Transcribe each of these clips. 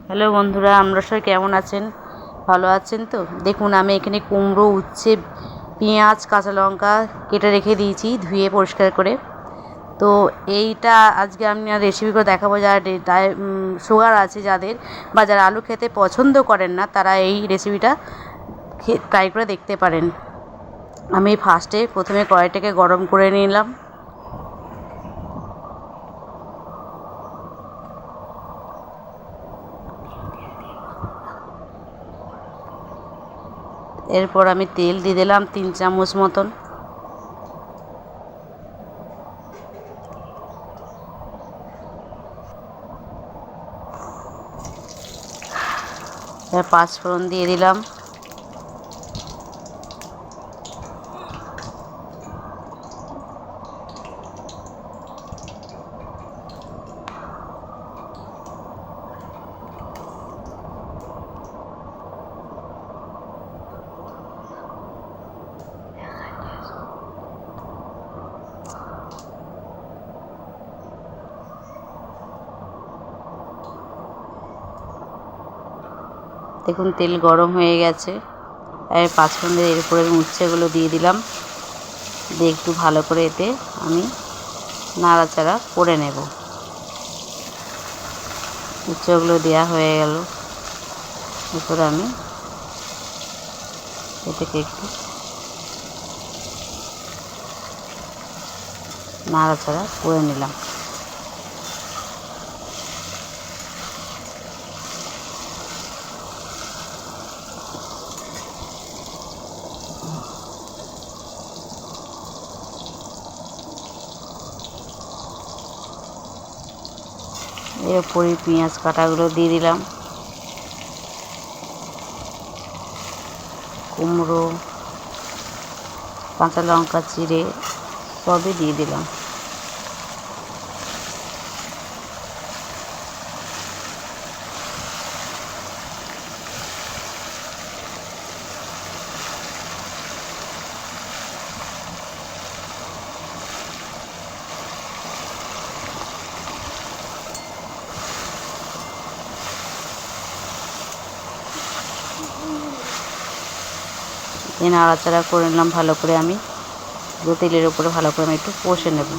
Hello বন্ধুরা, আমরা সবাই কেমন আছেন? ভালো আছেন তো? দেখুন, আমি এখানে কুমড়ো, উচ্ছে, পেঁয়াজ, কাঁচা লঙ্কা কেটে রেখে দিয়েছি ধুয়ে পরিষ্কার করে। তো এইটা আজকে আমি রেসিপি করে দেখাবো। যারা সুগার আছে যাদের, বা যারা আলু খেতে পছন্দ করেন না, তারা এই রেসিপিটা ট্রাই করে দেখতে পারেন। আমি প্রথমে কড়াইটাকে গরম করে নিলাম। এরপর আমি তেল দিয়ে দিলাম 3 চামচ মতন। এবার 5 ফোড়ন দিয়ে দিলাম। দেখুন, তেল গরম হয়ে গেছে। এর 5 ফোড়ন দিয়ে এর উপরে উচ্ছেগুলো দিয়ে দিলাম। দিয়ে একটু ভালো করে এতে আমি নাড়াচাড়া করে নেব। উচ্ছেগুলো দেওয়া হয়ে গেল। এরপরে আমি এটাকে একটু নাড়াচাড়া করে নিলাম। এরপরে পেঁয়াজ কাটাগুলো দিয়ে দিলাম। কুমড়ো, কাঁচা লঙ্কা চিড়ে সবই দিয়ে দিলাম। এই নাড়াচাড়া করে নিলাম ভালো করে। আমি তেলের উপরে ভালো করে আমি একটু কষে নেব।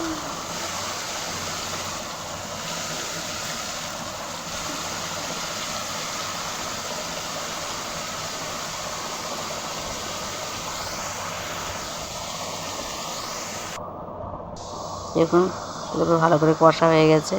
দেখুন, ভালো করে কষা হয়ে গেছে।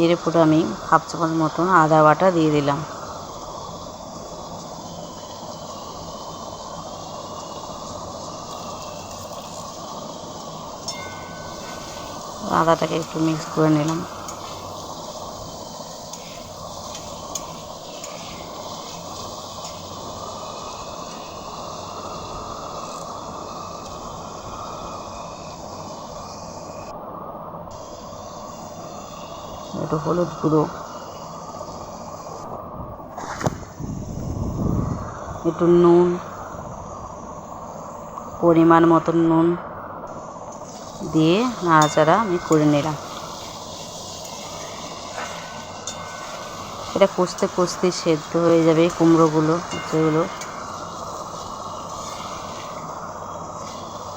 এর উপরে আমি 1/2 চামচ মতন আদা বাটা দিয়ে দিলাম। আদাটাকে একটু মিক্স করে নিলাম। একটু হলুদ গুঁড়ো, একটু নুন, পরিমাণ মতন নুন দিয়ে নাড়াচাড়া আমি করে নিলাম। এটা কষতে কষতে সেদ্ধ হয়ে যাবে কুমড়োগুলো, উচ্ছেগুলো।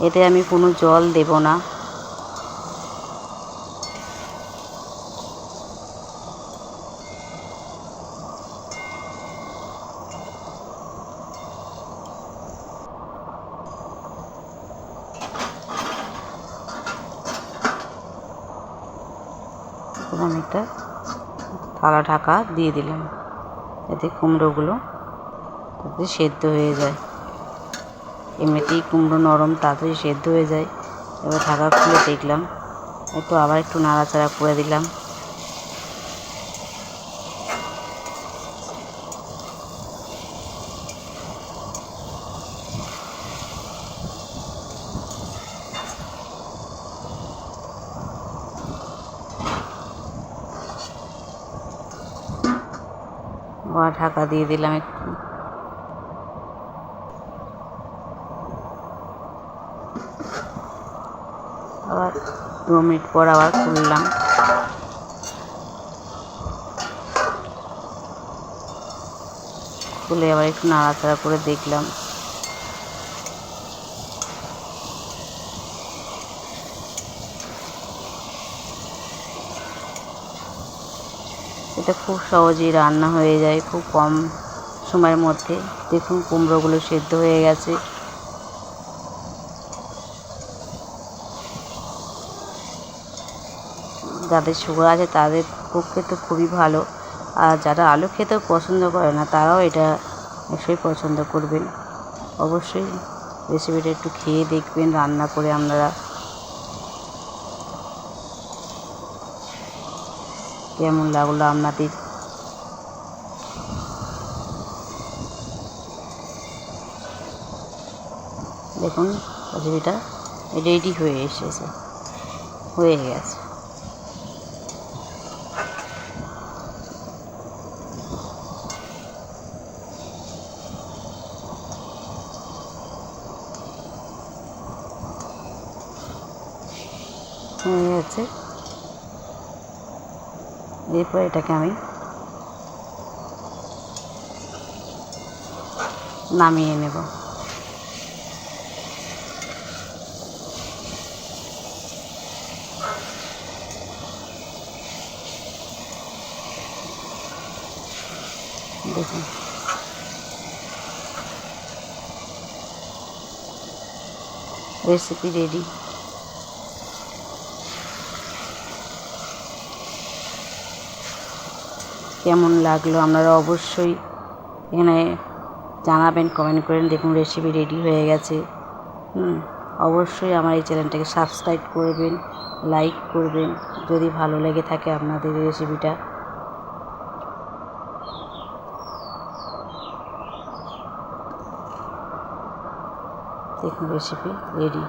এতে আমি কোনো জল দেব না। আমি একটা থালা ঢাকা দিয়ে দিলাম, এতে কুমড়োগুলো তাতে সেদ্ধ হয়ে যায়। এমনিতেই কুমড়ো নরম, তাড়াতাড়ি সেদ্ধ হয়ে যায়। এবার ঢাকা খুলে দেখলাম, আবার একটু নাড়াচাড়া করে দিলাম। আবার ঢাকা দিয়ে দিলাম একটু। আবার 2 মিনিট পর আবার খুললাম। খুলে আবার একটু নাড়াচাড়া করে দেখলাম। এটা খুব সহজেই রান্না হয়ে যায়, খুব কম সময়ের মধ্যে। দেখুন কুমড়োগুলো সেদ্ধ হয়ে গেছে। যাদের সুগার আছে তাদের পক্ষে তো খুবই ভালো, আর যারা আলু খেতেও পছন্দ করে না তারাও এটা নিশ্চয়ই পছন্দ করবেন। অবশ্যই রেসিপিটা একটু খেয়ে দেখবেন রান্না করে আপনারা, কেমন লাগলো আপনাদের। দেখুন রেসিপিটা রেডি হয়ে এসেছে, হয়ে গেছে। হয়ে গেছে। এরপর এটাকে আমি নামিয়ে নেব। দেখুন রেসিপি রেডি। কেমন লাগলো আপনারা অবশ্যই এখানে জানাবেন, কমেন্ট করেন। দেখুন রেসিপি রেডি হয়ে গেছে। অবশ্যই আমার এই চ্যানেলটাকে সাবস্ক্রাইব করবেন, লাইক করবেন যদি ভালো লেগে থাকে আপনাদের এই রেসিপিটা। দেখুন রেসিপি রেডি।